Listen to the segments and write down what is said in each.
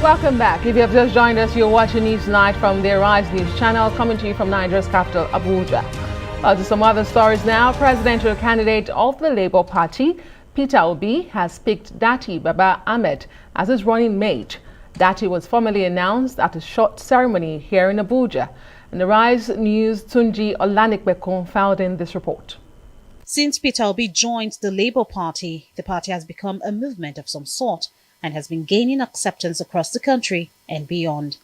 Welcome back. If you have just joined us, you're watching News Night from the Arise News channel, coming to you from Nigeria's capital, Abuja. To some other stories now. Presidential candidate of the Labour Party, Peter Obi, has picked Datti Baba Ahmed as his running mate. Datti was formally announced at a short ceremony here in Abuja. And the Rise News' Tunji Olanikbekun filed in this report. Since Peter Obi joined the Labour Party, the party has become a movement of some sort and has been gaining acceptance across the country and beyond.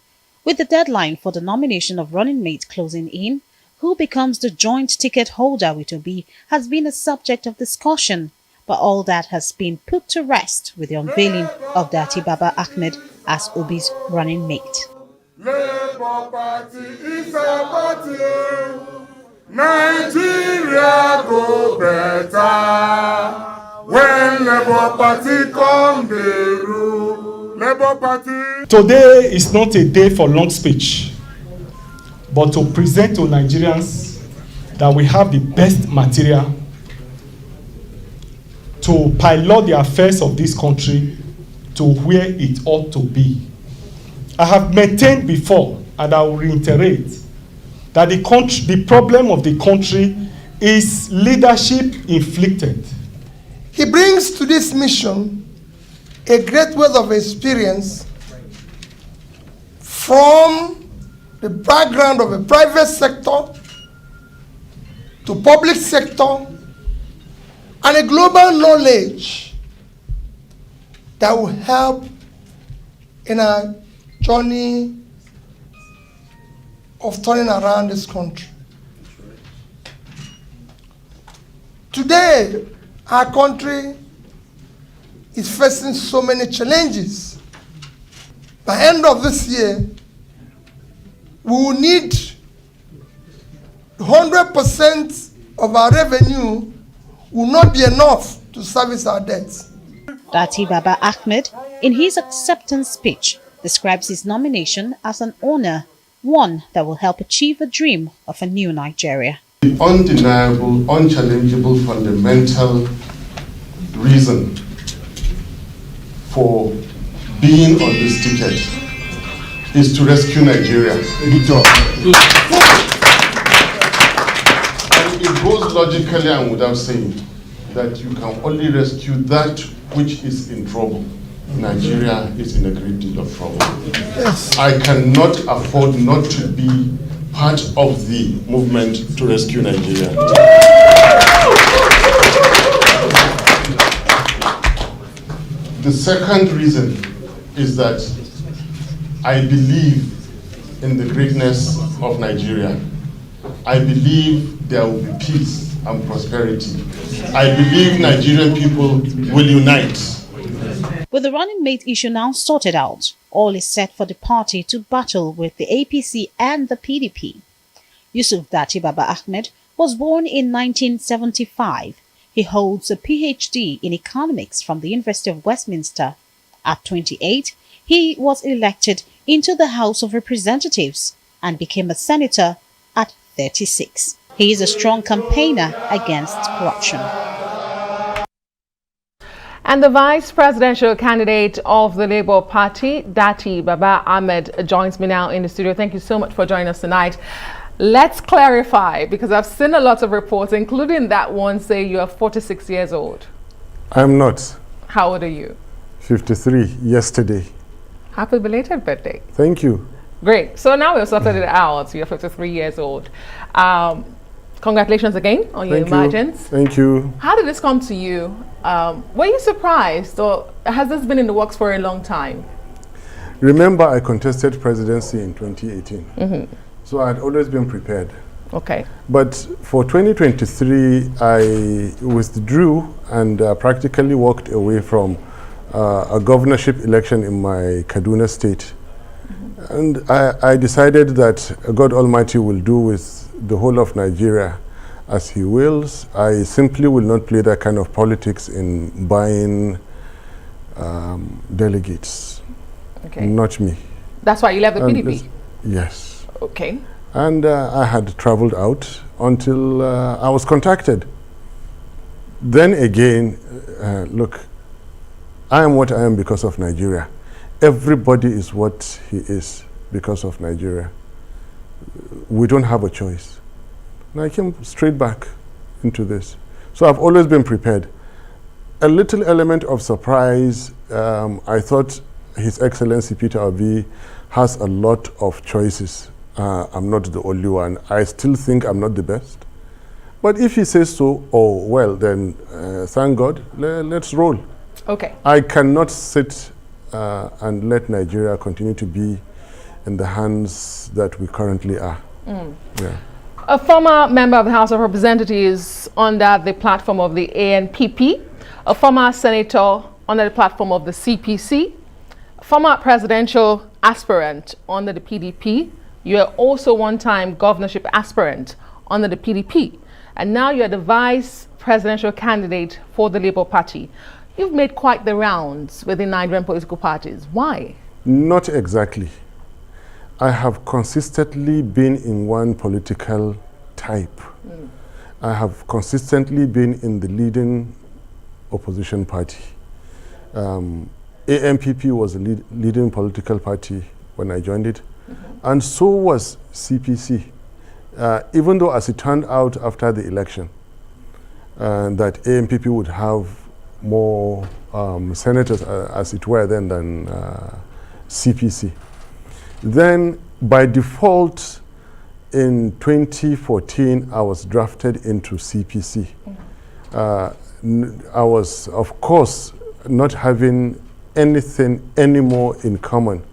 With the deadline for the nomination of running mate closing in, who becomes the joint ticket holder with Obi has been a subject of discussion, but all that has been put to rest with the unveiling of Datti Baba Ahmed as Obi's running mate. Labour Party is a party. Nigeria go better. When Labour Party come the rule, Labour Party. Today is not a day for long speech, but to present to Nigerians that we have the best material to pilot the affairs of this country to where it ought to be. I have maintained before, and I will reiterate, that the problem of the country is leadership inflicted. He brings to this mission a great wealth of experience from the background of a private sector to public sector and a global knowledge that will help in our journey of turning around this country. Today, our country is facing so many challenges. By the end of this year, we will need 100% of our revenue will not be enough to service our debts. Datti Baba Ahmed, in his acceptance speech, describes his nomination as an honor, one that will help achieve a dream of a new Nigeria. The undeniable, unchallengeable, fundamental reason for being on this ticket is to rescue Nigeria. And it goes logically and without saying that you can only rescue that which is in trouble. Nigeria is in a great deal of trouble. Yes. I cannot afford not to be part of the movement to rescue Nigeria. The second reason is that I believe in the greatness of Nigeria. I believe there will be peace and prosperity. I believe Nigerian people will unite. With the running mate issue now sorted out, all is set for the party to battle with the APC and the PDP. Yusuf Datti Baba Ahmed was born in 1975. He holds a PhD in economics from the University of Westminster. At 28, he was elected into the House of Representatives and became a senator at 36. He is a strong campaigner against corruption. And the vice presidential candidate of the Labour Party, Datti Baba Ahmed, joins me now in the studio. Thank you so much for joining us tonight. Let's clarify, because I've seen a lot of reports, including that one say you are 46 years old. I'm not. How old are you? 53, yesterday. Happy belated birthday. Thank you. Great. So now we've sorted it out. You're 53 years old. Congratulations again on your emergence. Thank you. How did this come to you? Were you surprised, or has this been in the works for a long time? Remember, I contested presidency in 2018. Mm-hmm. So I had always been prepared. Okay. But for 2023, I withdrew and practically walked away from a governorship election in my Kaduna state. Mm-hmm. And I decided that God Almighty will do with the whole of Nigeria as He wills. I simply will not play that kind of politics in buying delegates. Okay. Not me. That's why you left the PDP? Yes. Okay. And I had traveled out until I was contacted. Then again, look, I am what I am because of Nigeria. everybody is what he is because of Nigeria. We don't have a choice. And I came straight back into this. So I've always been prepared. A little element of surprise, I thought His Excellency Peter Obi has a lot of choices. I'm not the only one. I still think I'm not the best. But if he says so, oh, well, then thank God, let's roll. Okay. I cannot sit and let Nigeria continue to be in the hands that we currently are. Yeah. A former member of the House of Representatives under the platform of the ANPP, a former senator under the platform of the CPC, a former presidential aspirant under the PDP. You are also one-time governorship aspirant under the PDP. And now you're the vice presidential candidate for the Labour Party. You've made quite the rounds within Nigerian political parties. Why? Not exactly. I have consistently been in one political type. I have consistently been in the leading opposition party. ANPP was a leading political party when I joined it, and so was CPC. Even though, as it turned out after the election, that ANPP would have more senators, as it were, then than CPC. Then, by default, in 2014, I was drafted into CPC. I was, of course, not having anything anymore in common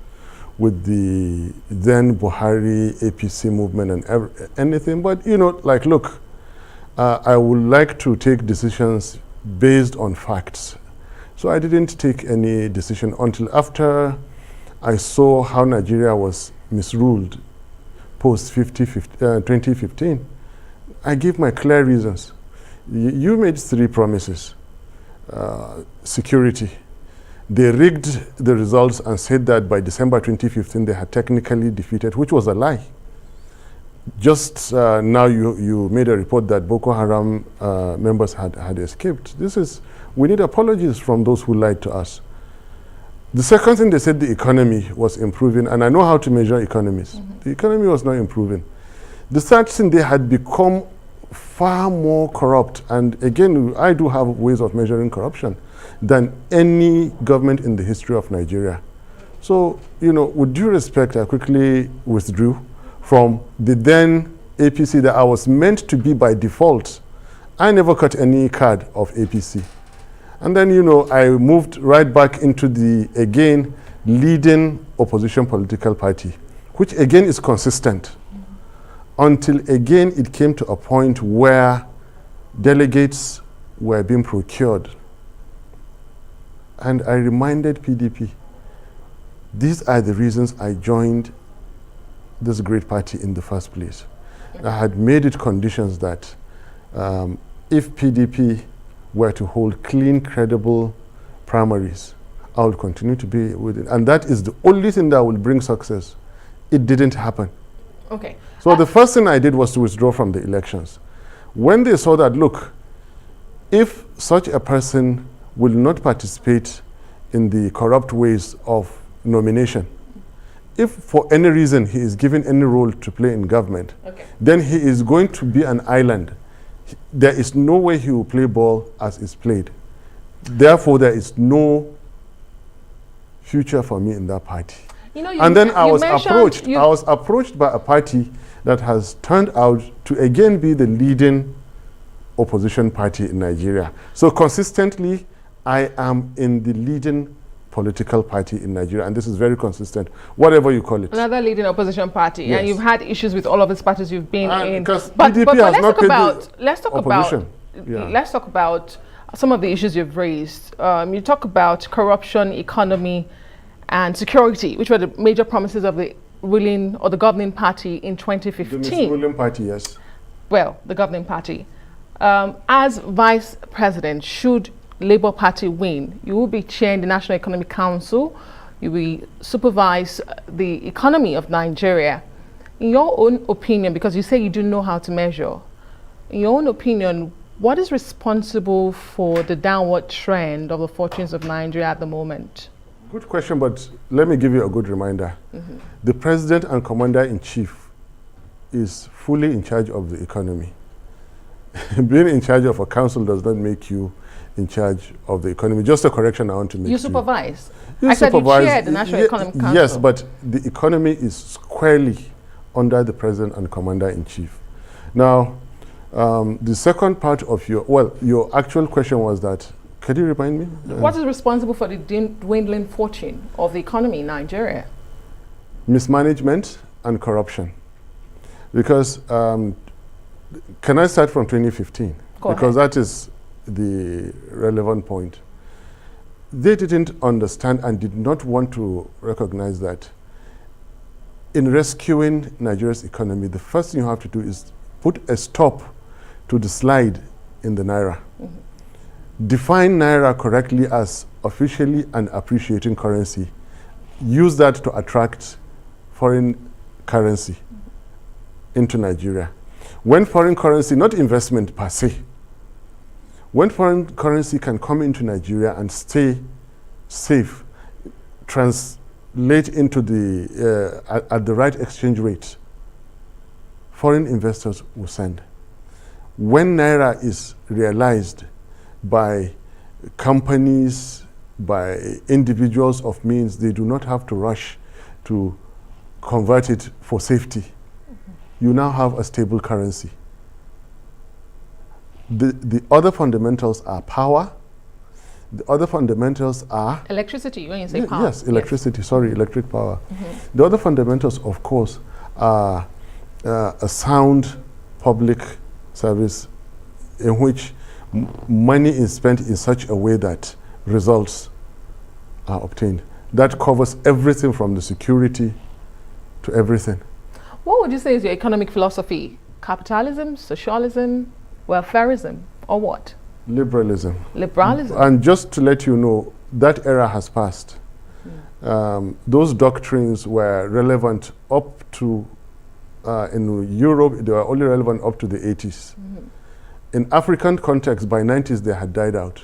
with the then Buhari APC movement and anything, but you know, like, look, I would like to take decisions based on facts. So I didn't take any decision until after I saw how Nigeria was misruled post 2015. I gave my clear reasons. You made 3 promises. Security. They rigged the results and said that by December 2015 they had technically defeated, which was a lie. Just now you made a report that Boko Haram members had escaped. We need apologies from those who lied to us. The second thing, they said the economy was improving, and I know how to measure economies. The economy was not improving. The third thing, they had become far more corrupt, and again, I do have ways of measuring corruption than any government in the history of Nigeria. So, you know, with due respect, I quickly withdrew from the then APC that I was meant to be by default. I never cut any card of APC. And then, you know, I moved right back into the, again, leading opposition political party, which again is consistent. Until again it came to a point where delegates were being procured. And I reminded PDP, these are the reasons I joined this great party in the first place. I had made it conditions that if PDP were to hold clean, credible primaries, I would continue to be with it. And that is the only thing that will bring success. It didn't happen. Okay. So the first thing I did was to withdraw from the elections. When they saw that, look, if such a person will not participate in the corrupt ways of nomination, if for any reason he is given any role to play in government, then he is going to be an island. There is no way he will play ball as is played. Therefore, there is no future for me in that party. You know, and then I was approached by a party that has turned out to again be the leading opposition party in Nigeria. So consistently, I am in the leading political party in Nigeria, and this is very consistent, whatever you call it. Another leading opposition party, yes. And you've had issues with all of these parties you've been in. Because PDP has not paid the opposition. Let's talk about some of the issues you've raised. You talk about corruption, economy, and security, which were the major promises of the ruling or the governing party in 2015. The ruling party, yes. Well, the governing party. As vice president, should Labour Party win, you will be chairing the National Economic Council. You will supervise the economy of Nigeria. In your own opinion, because you say you do know how to measure, in your own opinion, what is responsible for the downward trend of the fortunes of Nigeria at the moment? Good question, but let me give you a good reminder. The president and commander-in-chief is fully in charge of the economy. Being in charge of a council does not make you in charge of the economy. Just a correction I want to make. You supervise. You I said you supervise. chair the National Economic Council. Yes, but the economy is squarely under the president and commander-in-chief. Now, the second part of your actual question was that, can you remind me? What is responsible for the dwindling fortune of the economy in Nigeria? Mismanagement and corruption. Because, can I start from 2015? Because that is the relevant point. They didn't understand and did not want to recognize that in rescuing Nigeria's economy, the first thing you have to do is put a stop to the slide in the naira. Define naira correctly as officially an appreciating currency. Use that to attract foreign currency into Nigeria. When foreign currency, not investment per se, when foreign currency can come into Nigeria and stay safe, translate into the at the right exchange rate, foreign investors will send. When naira is realized by companies, by individuals of means, they do not have to rush to convert it for safety. You now have a stable currency. The other fundamentals are power. The other fundamentals are Electricity, when you say power. Yes, electricity, sorry, electric power. The other fundamentals, of course, are a sound public service in which money is spent in such a way that results are obtained. That covers everything from the security to everything. What would you say is your economic philosophy? Capitalism, socialism, welfarism, or what? Liberalism. Liberalism. And just to let you know, that era has passed. Those doctrines were relevant up to, in Europe, they were only relevant up to the 80s. In African context, by 90s, they had died out.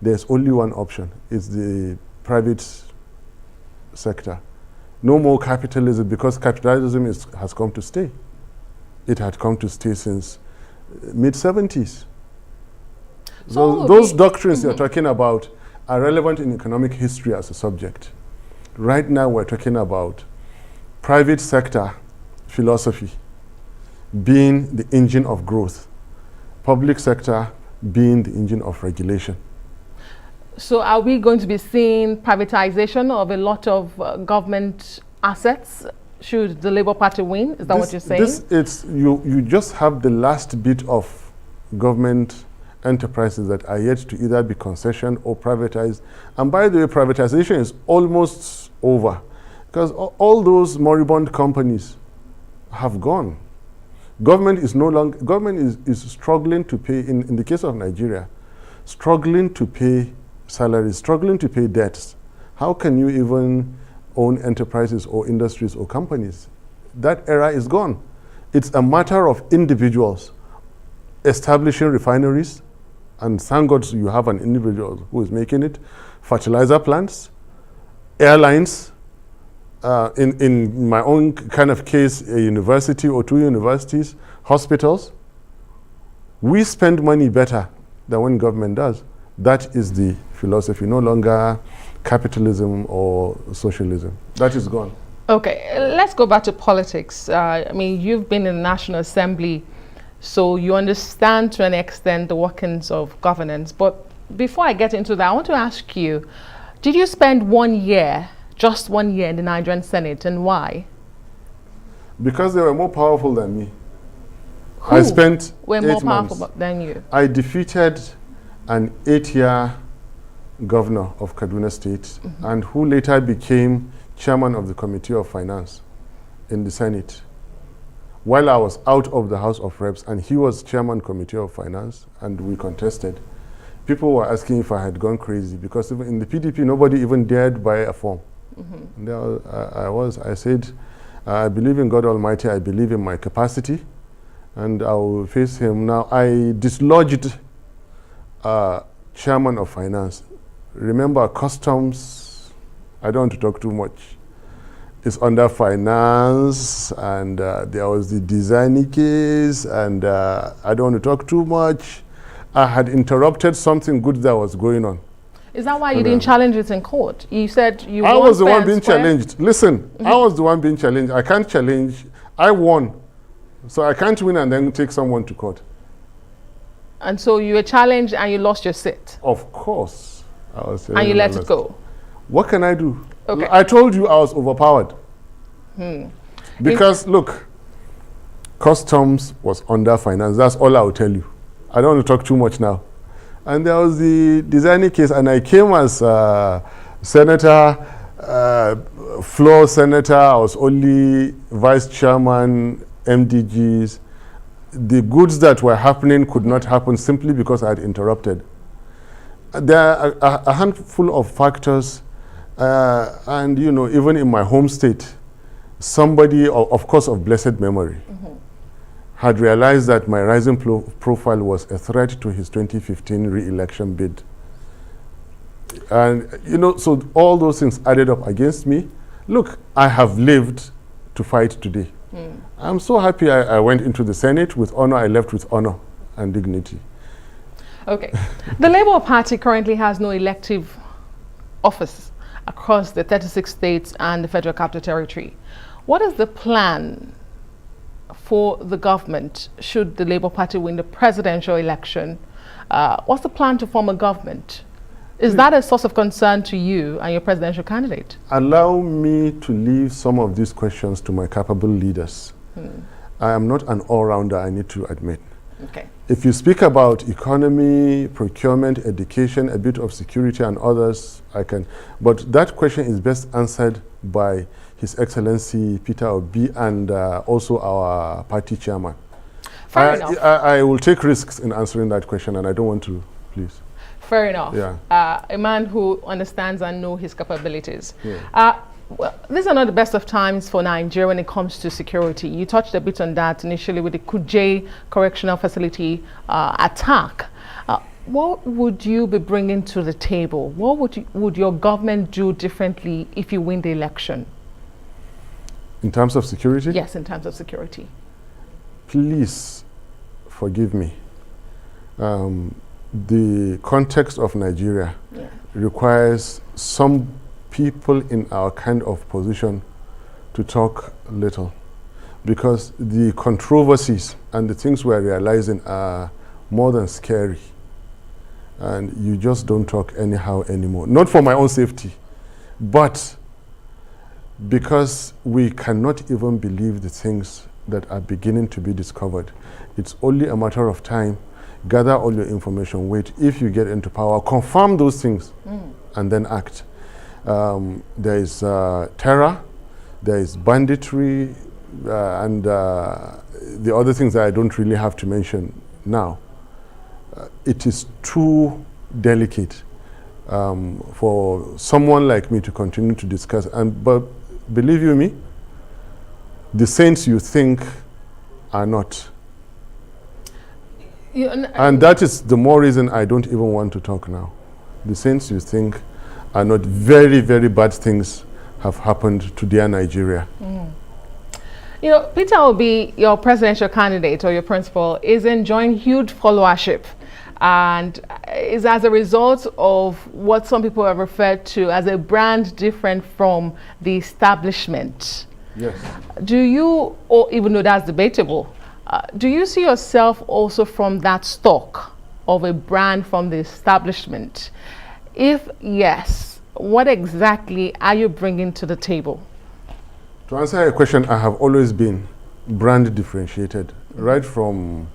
There's only one option. It's the private sector. No more capitalism, because capitalism has come to stay. It had come to stay since mid-70s. So those doctrines you're talking about are relevant in economic history as a subject. Right now we're talking about private sector philosophy being the engine of growth, public sector being the engine of regulation. So are we going to be seeing privatization of a lot of government assets should the Labour Party win? Is that what you're saying? You just have the last bit of government enterprises that are yet to either be concessioned or privatized. And by the way, privatization is almost over because all those moribund companies have gone. Government is no longer, government is struggling to pay, in the case of Nigeria, struggling to pay salaries, struggling to pay debts. How can you even own enterprises or industries or companies? That era is gone. It's a matter of individuals establishing refineries, and thank God you have an individual who is making it, fertilizer plants, airlines, in my own kind of case, a university or two universities, hospitals. We spend money better than when government does. That is the philosophy, no longer capitalism or socialism. That is gone. Okay, let's go back to politics. I mean, you've been in the National Assembly, so you understand to an extent the workings of governance. But before I get into that, I want to ask you, did you spend 1 year, just 1 year in the Nigerian Senate, and why? Because they were more powerful than me. Who I spent were 8 more months. powerful than you? I defeated an 8-year governor of Kaduna State, and who later became chairman of the Committee of Finance in the Senate, while I was out of the House of Reps, and he was chairman Committee of Finance, and we contested. People were asking if I had gone crazy, because even in the PDP, nobody even dared buy a form. And there I said, I believe in God Almighty, I believe in my capacity, and I will face him. Now, I dislodged chairman of finance. Remember, customs I don't want to talk too much. It's under finance, and there was the design case, and I don't want to talk too much. I had interrupted something good that was going on. Is that why you didn't challenge it in court? You said you I won was the fair one and being square. challenged. Listen, I was the one being challenged. I can't challenge. I won. So I can't win and then take someone to court. And so you were challenged and you lost your seat. Of course. I was And you let it go. What can I do? Okay. I told you I was overpowered. Because look, customs was under finance. That's all I will tell you. I don't want to talk too much now. And there was the designing case, and I came as senator, floor senator. I was only vice chairman, MDGs. The goods that were happening could not happen simply because I had interrupted. There are a handful of factors, and you know, even in my home state, somebody, of course, of blessed memory, had realized that my rising profile was a threat to his 2015 re-election bid. And, you know, so all those things added up against me. Look, I have lived to fight today. I'm so happy I went into the Senate with honor. I left with honor and dignity. Okay. The Labour Party currently has no elective office across the 36 states and the Federal Capital Territory. What is the plan for the government should the Labour Party win the presidential election? What's the plan to form a government? Is that a source of concern to you and your presidential candidate? Allow me to leave some of these questions to my capable leaders. I am not an all-rounder, I need to admit. Okay. If you speak about economy, procurement, education, a bit of security and others, I can. But that question is best answered by His Excellency Peter Obi and also our party chairman. Fair enough. I will take risks in answering that question, and I don't want to, please. Fair enough. Yeah. A man who understands and knows his capabilities. Yeah. Well, these are not the best of times for Nigeria when it comes to security. You touched a bit on that initially with the Kuje Correctional Facility attack. What would you be bringing to the table? What would your government do differently if you win the election? In terms of security? Yes, in terms of security. Please forgive me. The context of Nigeria requires some people in our kind of position to talk little, because the controversies and the things we're realizing are more than scary, and you just don't talk anyhow anymore. Not for my own safety, but because we cannot even believe the things that are beginning to be discovered. It's only a matter of time. Gather all your information, wait. If you get into power, confirm those things and then act. There is terror, there is banditry, and the other things that I don't really have to mention now. It is too delicate for someone like me to continue to discuss. But believe you me, the saints you think are not. And that is the more reason I don't even want to talk now. The saints you think are not. Very, very bad things have happened to dear Nigeria. You know, Peter Obi, your presidential candidate or your principal, is enjoying huge followership and is as a result of what some people have referred to as a brand different from the establishment. Yes. Do you, or even though that's debatable, do you see yourself also from that stock of a brand from the establishment? If yes, what exactly are you bringing to the table? To answer your question, I have always been brand differentiated, right from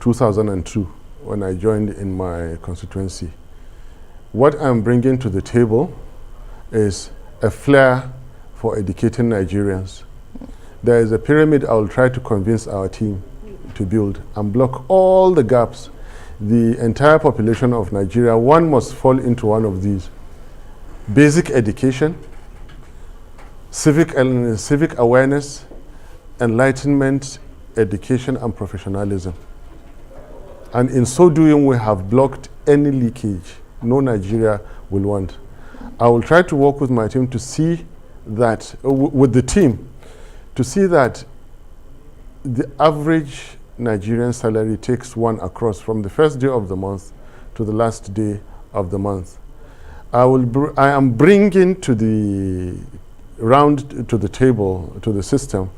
2002 when I joined in my constituency. What I'm bringing to the table is a flair for educating Nigerians. There is a pyramid I will try to convince our team to build and block all the gaps. The entire population of Nigeria, one must fall into one of these. Basic education, civic awareness, enlightenment, education, and professionalism. And in so doing, we have blocked any leakage no Nigeria will want. I will try to work with my team to see that, with the team, to see that the average Nigerian salary takes one across from the first day of the month to the last day of the month. I am bringing to the round to the table, to the system,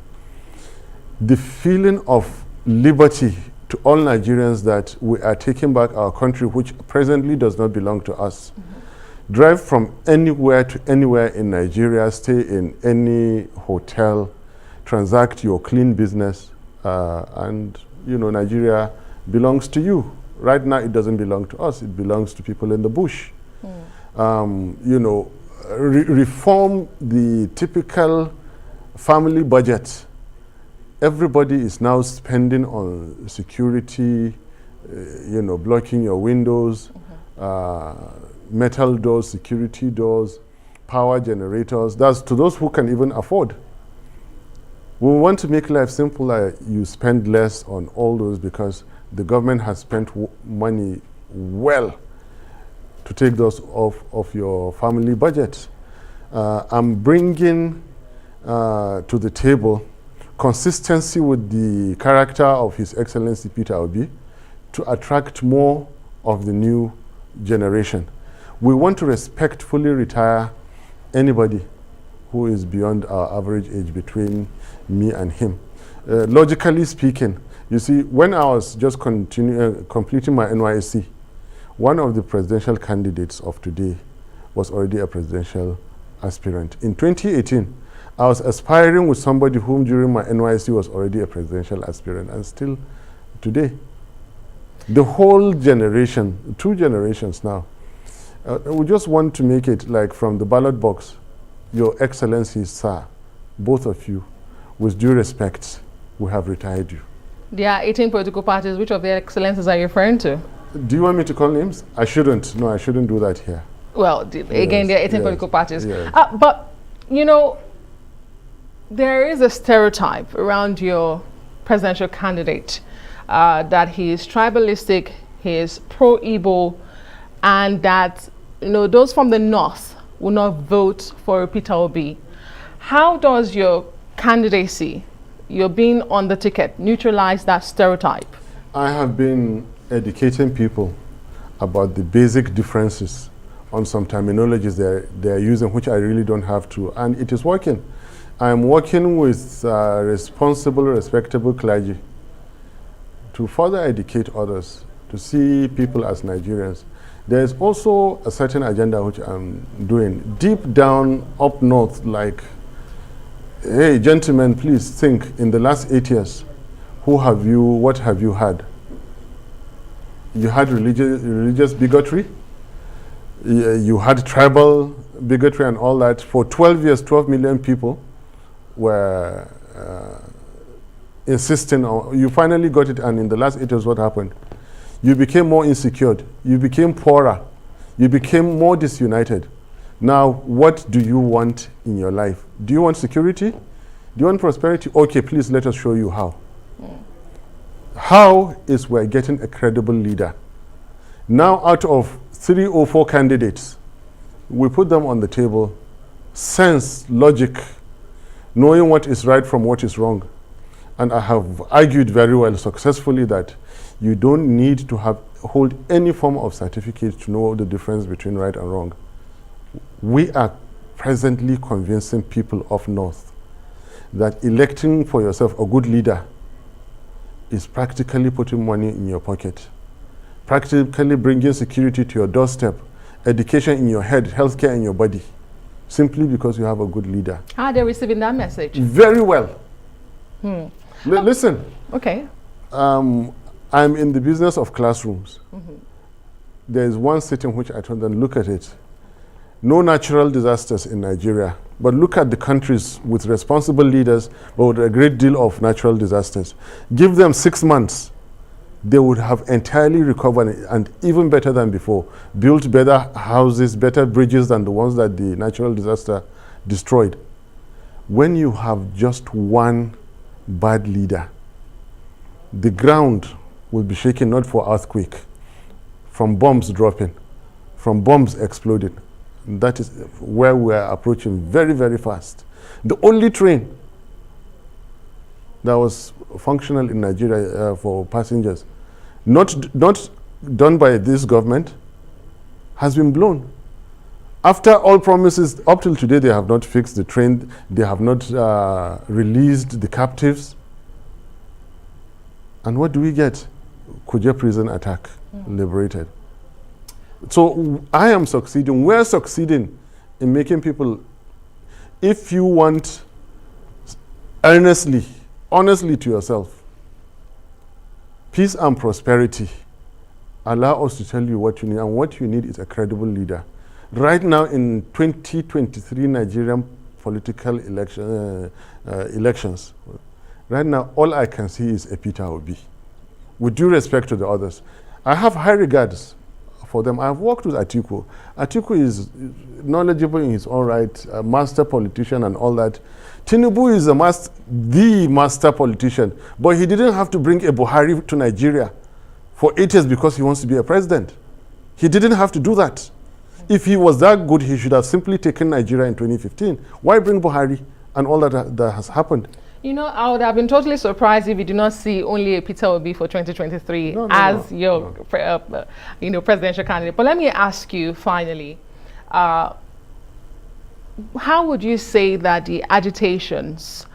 the feeling of liberty to all Nigerians that we are taking back our country, which presently does not belong to us. Drive from anywhere to anywhere in Nigeria, stay in any hotel, transact your clean business, and Nigeria belongs to you. Right now, it doesn't belong to us. It belongs to people in the bush. Reform the typical family budget. Everybody is now spending on security, blocking your windows, metal doors, security doors, power generators. That's to those who can even afford. We want to make life simpler. You spend less on all those because the government has spent money well to take those off of your family budget. I'm bringing to the table consistency with the character of His Excellency Peter Obi to attract more of the new generation. We want to respectfully retire anybody who is beyond our average age between me and him. Logically speaking, you see, when I was just completing my NYSC, one of the presidential candidates of today was already a presidential aspirant. In 2018, I was aspiring with somebody whom during my NYSC was already a presidential aspirant, and still today. The whole generation, 2 generations now, we just want to make it like from the ballot box, Your Excellency, sir, both of you, with due respect, we have retired you. There are 18 political parties. Which of their excellencies are you referring to? Do you want me to call names? I shouldn't. No, I shouldn't do that here. Well, again, there are 18 political parties. Yes. But, there is a stereotype around your presidential candidate that he is tribalistic, he is pro-Igbo, and that, those from the north will not vote for Peter Obi. How does your candidacy, your being on the ticket, neutralize that stereotype? I have been educating people about the basic differences on some terminologies they're using, which I really don't have to, and it is working. I'm working with responsible, respectable clergy to further educate others, to see people as Nigerians. There is also a certain agenda which I'm doing deep down up north, like, hey, gentlemen, please think, in the last 8 years, what have you had? You had religious bigotry, you had tribal bigotry and all that. For 12 years, 12 million people were insisting on, you finally got it, and in the last 8 years, what happened? You became more insecure, you became poorer, you became more disunited. Now, what do you want in your life? Do you want security? Do you want prosperity? Okay, please let us show you how. How is we're getting a credible leader. Now, out of 3 or 4 candidates, we put them on the table, sense, logic, knowing what is right from what is wrong. And I have argued very well successfully that you don't need to hold any form of certificate to know the difference between right and wrong. We are presently convincing people of North that electing for yourself a good leader is practically putting money in your pocket, practically bringing security to your doorstep, education in your head, healthcare in your body, simply because you have a good leader. How are they receiving that message? Very well. Listen. Okay. I'm in the business of classrooms. There is one sitting which I told them, look at it. No natural disasters in Nigeria, but look at the countries with responsible leaders, but with a great deal of natural disasters. Give them 6 months, they would have entirely recovered, and even better than before, built better houses, better bridges than the ones that the natural disaster destroyed. When you have just one bad leader, the ground will be shaken not for earthquake, from bombs dropping, from bombs exploding. That is where we are approaching very, very fast. The only train that was functional in Nigeria for passengers, not done by this government, has been blown. After all promises, up till today, they have not fixed the train. They have not released the captives. And what do we get? Kuje prison attack, liberated. So I am succeeding. We're succeeding in making people, if you want earnestly, honestly to yourself, peace and prosperity, allow us to tell you what you need. And what you need is a credible leader. Right now in 2023 Nigerian political elections, right now all I can see is a Peter Obi. With due respect to the others, I have high regards for them. I've worked with Atiku. Atiku is knowledgeable in his own right, a master politician and all that. Tinubu is the master politician, but he didn't have to bring a Buhari to Nigeria for 8 years because he wants to be a president. He didn't have to do that. If he was that good, he should have simply taken Nigeria in 2015. Why bring Buhari and all that has happened? You know, I would have been totally surprised if you did not see only a Peter Obi for 2023 your presidential candidate. But let me ask you finally, how would you say that the agitations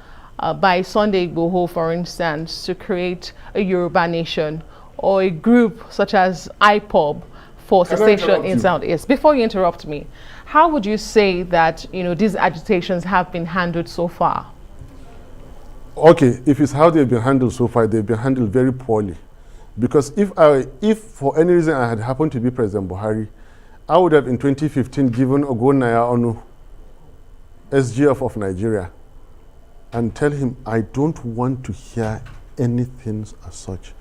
by Sunday Igboho, for instance, to create a Yoruba nation or a group such as IPOB for cessation in Southeast, before you interrupt me, how would you say that these agitations have been handled so far? Okay, if it's how they've been handled so far, they've been handled very poorly. Because if for any reason I had happened to be President Buhari, I would have in 2015 given Ogonaya Onu SGF of Nigeria and tell him, I don't want to hear anything as such.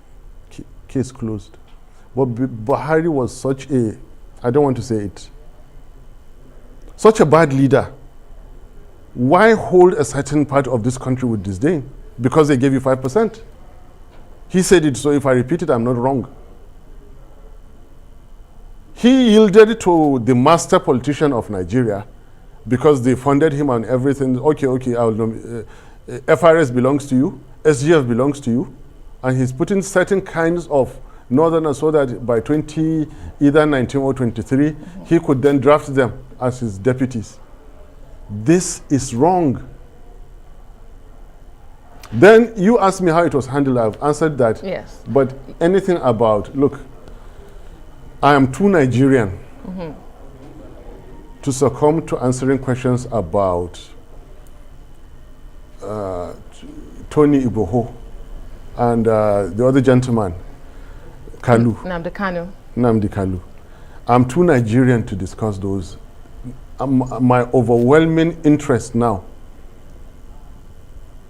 Case closed. But Buhari was such a, I don't want to say it, such a bad leader. Why hold a certain part of this country with disdain? Because they gave you 5%. He said it, so if I repeat it, I'm not wrong. He yielded to the master politician of Nigeria because they funded him on everything. Okay, FRS belongs to you, SGF belongs to you, and he's putting certain kinds of northerners so that by either 19 or 23, he could then draft them as his deputies. This is wrong. Then you asked me how it was handled. I've answered that. Yes. But anything about, look, I am too Nigerian to succumb to answering questions about Tony Igboho and the other gentleman, Kalu. Nnamdi Kalu. I'm too Nigerian to discuss those. My overwhelming interest now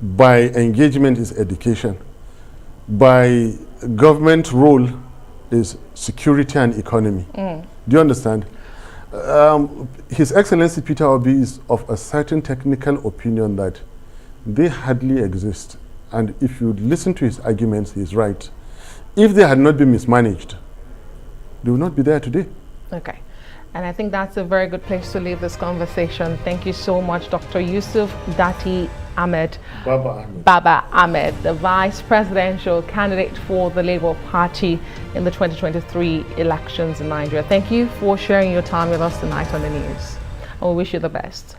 by engagement is education. By government role is security and economy. Do you understand? His Excellency Peter Obi is of a certain technical opinion that they hardly exist. And if you listen to his arguments, he's right. If they had not been mismanaged, they would not be there today. Okay. And I think that's a very good place to leave this conversation. Thank you so much, Dr. Yusuf Datti Baba Ahmed, the vice presidential candidate for the Labour Party in the 2023 elections in Nigeria. Thank you for sharing your time with us tonight on the news. And we wish you the best.